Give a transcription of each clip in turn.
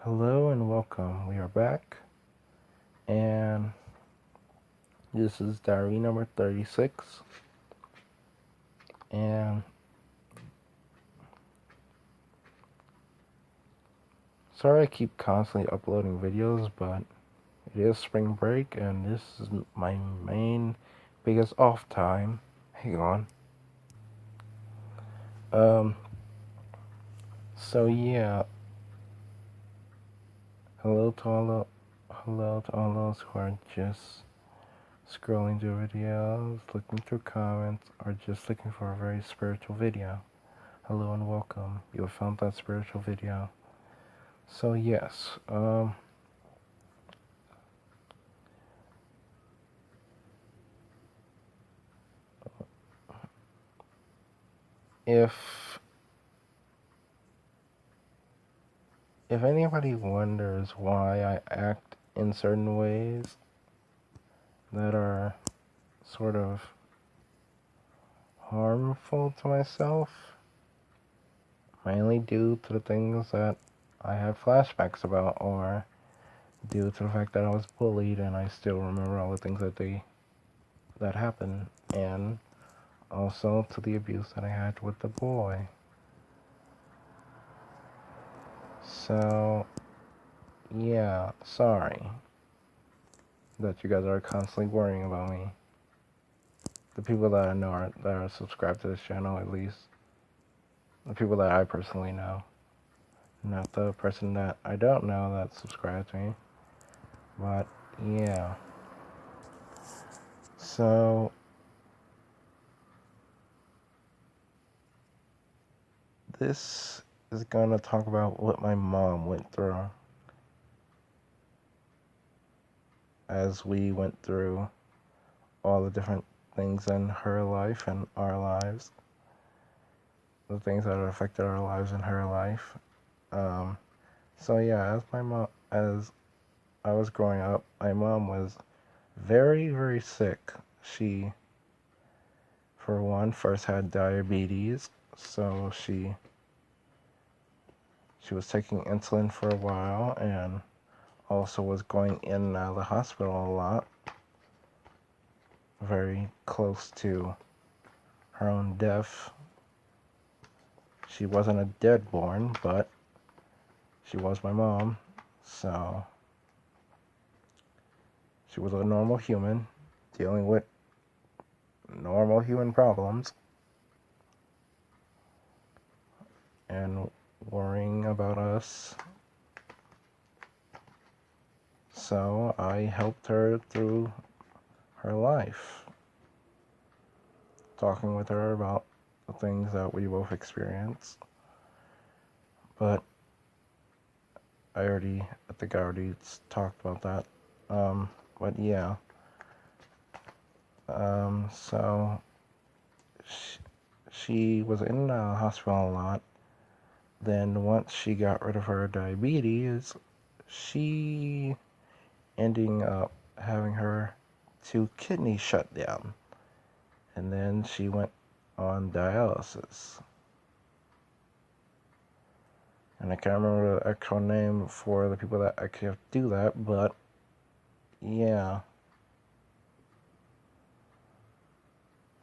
Hello and welcome. We are back, and this is diary number 36. And sorry I keep constantly uploading videos, but it is spring break, and this is my main biggest off time. Hang on. Um, so yeah, hello to all those who are just scrolling through videos, looking through comments, or just looking for a very spiritual video. Hello and welcome. You have found that spiritual video. So yes, if anybody wonders why I act in certain ways that are sort of harmful to myself, mainly due to the things that I have flashbacks about, or due to the fact that I was bullied and I still remember all the things that happened, and also to the abuse that I had with the boy. So yeah, sorry that you guys are constantly worrying about me. The people that I know that are subscribed to this channel, at least. The people that I personally know. Not the person that I don't know that subscribed to me. But, yeah. So, this is gonna talk about what my mom went through as we went through all the different things in her life and our lives. The things that affected our lives and her life. So yeah, as I was growing up, my mom was very, very sick. She, for one, first had diabetes, so she was taking insulin for a while and also was going in and out of the hospital a lot, very close to her own death. She wasn't a deadborn, but she was my mom, so she was a normal human dealing with normal human problems and worrying about us. So I helped her through her life, talking with her about the things that we both experienced. But I think I already talked about that. But yeah. So she was in the hospital a lot. Then once she got rid of her diabetes, she ending up having her two kidneys shut down. And then she went on dialysis. And I can't remember the actual name for the people that actually have to do that, but yeah.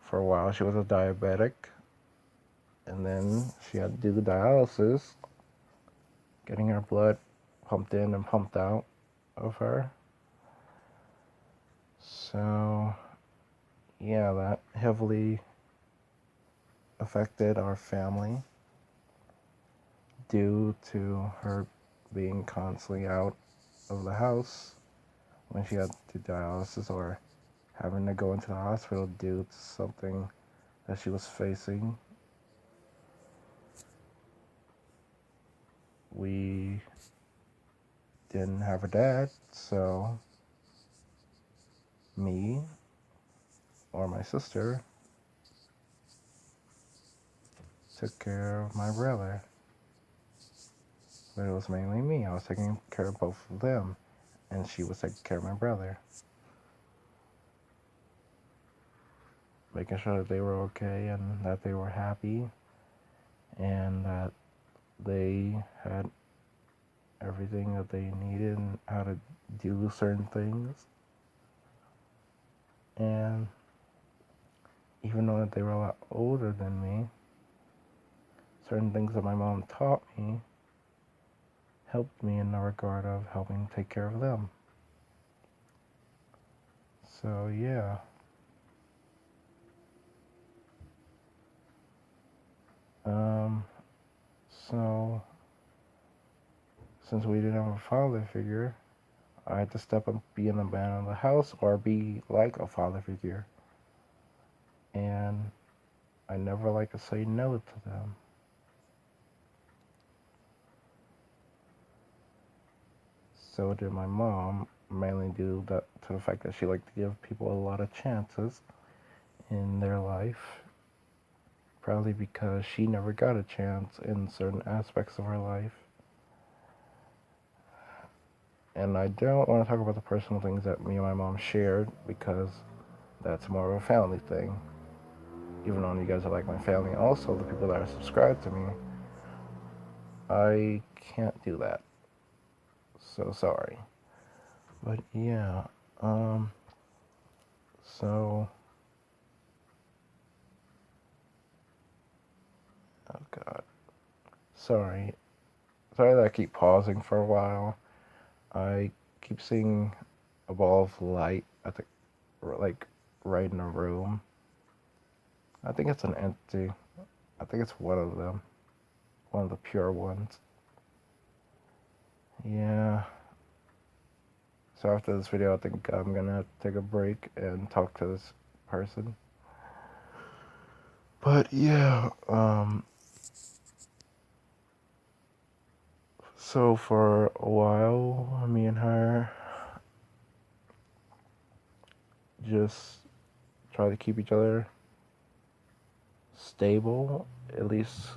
For a while she was a diabetic, and then she had to do dialysis, getting her blood pumped in and pumped out of her. So, yeah, that heavily affected our family due to her being constantly out of the house when she had to do dialysis, or having to go into the hospital due to something that she was facing. We didn't have a dad, so me or my sister took care of my brother. But it was mainly me. I was taking care of both of them, and she was taking care of my brother. Making sure that they were okay and that they were happy and that they had everything that they needed and how to do certain things. And even though they were a lot older than me, certain things that my mom taught me helped me in the regard of helping take care of them. So yeah. So since we didn't have a father figure, I had to step up, be in the man of the house, or be like a father figure. And I never like to say no to them. So did my mom, mainly due to the fact that she liked to give people a lot of chances in their life. Probably because she never got a chance in certain aspects of her life. And I don't want to talk about the personal things that me and my mom shared because that's more of a family thing. Even though you guys are like my family, also the people that are subscribed to me, I can't do that. So sorry. But yeah, so, oh God. Sorry. Sorry that I keep pausing for a while. I keep seeing a ball of light at the, like, right in the room. I think it's an entity. I think it's one of them. One of the pure ones. Yeah. So after this video, I think I'm gonna take a break and talk to this person. But yeah, so for a while, me and her just try to keep each other stable, at least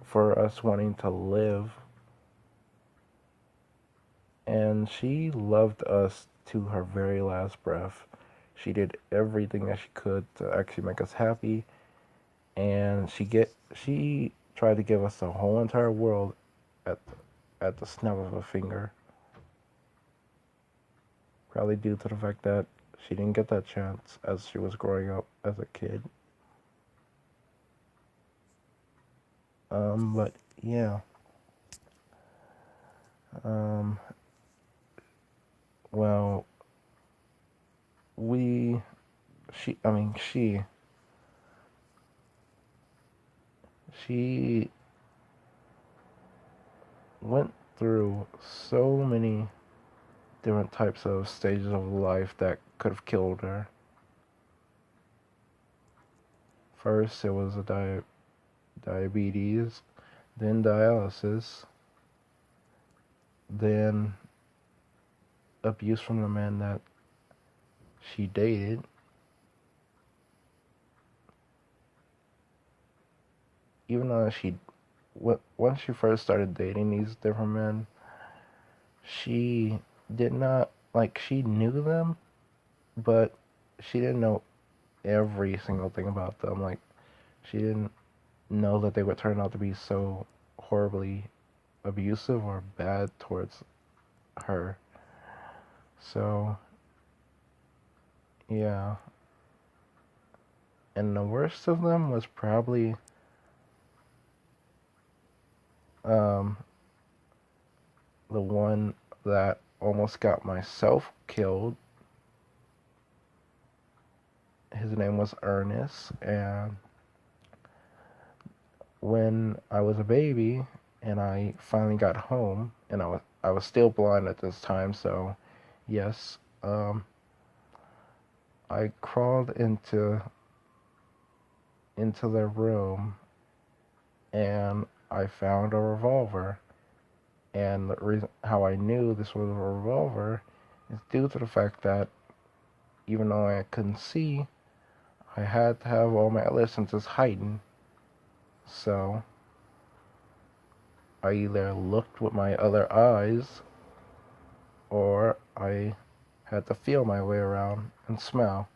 for us wanting to live. And she loved us to her very last breath. She did everything that she could to actually make us happy, and she tried to give us the whole entire world at at the snap of a finger. Probably due to the fact that she didn't get that chance as she was growing up as a kid. But yeah. Um, well, we, I mean, she went through so many different types of stages of life that could have killed her. First, it was a diabetes, then dialysis, then abuse from the man that she dated. Even though once she first started dating these different men, she did not, like, she knew them, but she didn't know every single thing about them. Like, she didn't know that they would turn out to be so horribly abusive or bad towards her. So, yeah. And the worst of them was probably um, the one that almost got myself killed. His name was Ernest, and when I was a baby and I finally got home, and I was still blind at this time, so yes, I crawled into their room and I found a revolver. And the reason how I knew this was a revolver is due to the fact that even though I couldn't see, I had to have all my other senses heightened. So I either looked with my other eyes or I had to feel my way around and smell.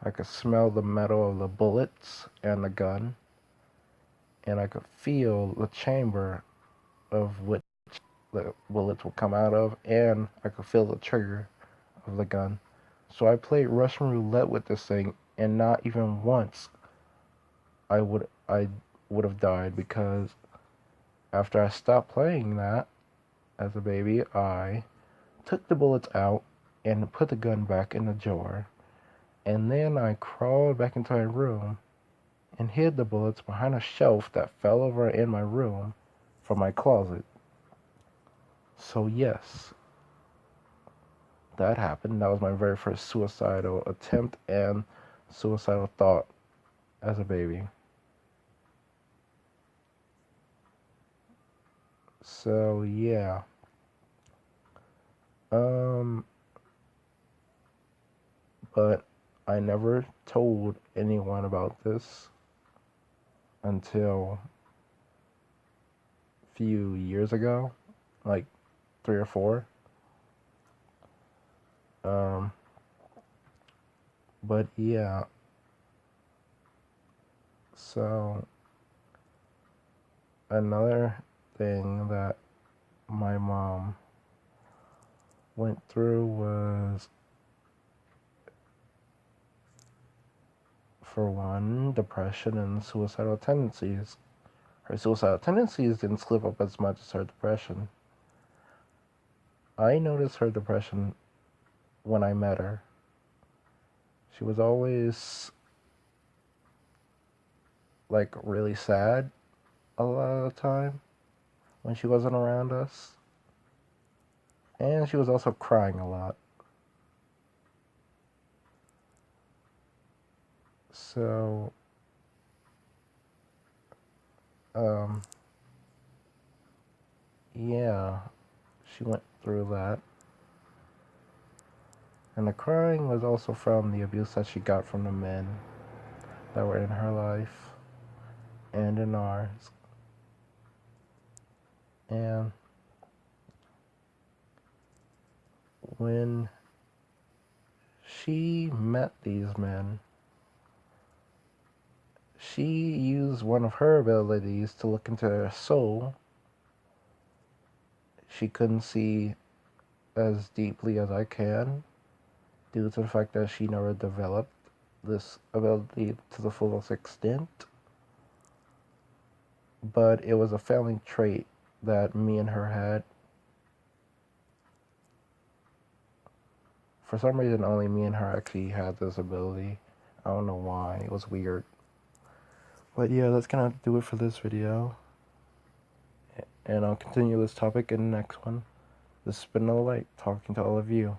I could smell the metal of the bullets and the gun, and I could feel the chamber of which the bullets would come out of, and I could feel the trigger of the gun. So I played Russian roulette with this thing, and not even once I would have died, because after I stopped playing that as a baby, I took the bullets out and put the gun back in the drawer, and then I crawled back into my room and hid the bullets behind a shelf that fell over in my room from my closet. So yes, that happened. That was my very first suicidal attempt and suicidal thought as a baby. So yeah. Um but I never told anyone about this until a few years ago, like 3 or 4. Um but yeah, so another thing that my mom went through was, for one, depression and suicidal tendencies. Her suicidal tendencies didn't slip up as much as her depression. I noticed her depression when I met her. She was always like really sad a lot of the time when she wasn't around us. And she was also crying a lot. So, um, yeah, she went through that. And the crying was also from the abuse that she got from the men that were in her life and in ours. And when she met these men, she used one of her abilities to look into their soul. She couldn't see as deeply as I can, due to the fact that she never developed this ability to the fullest extent. But it was a family trait that me and her had. For some reason, only me and her actually had this ability. I don't know why. It was weird. But yeah, that's gonna do it for this video. And I'll continue this topic in the next one. This has been No Light, talking to all of you.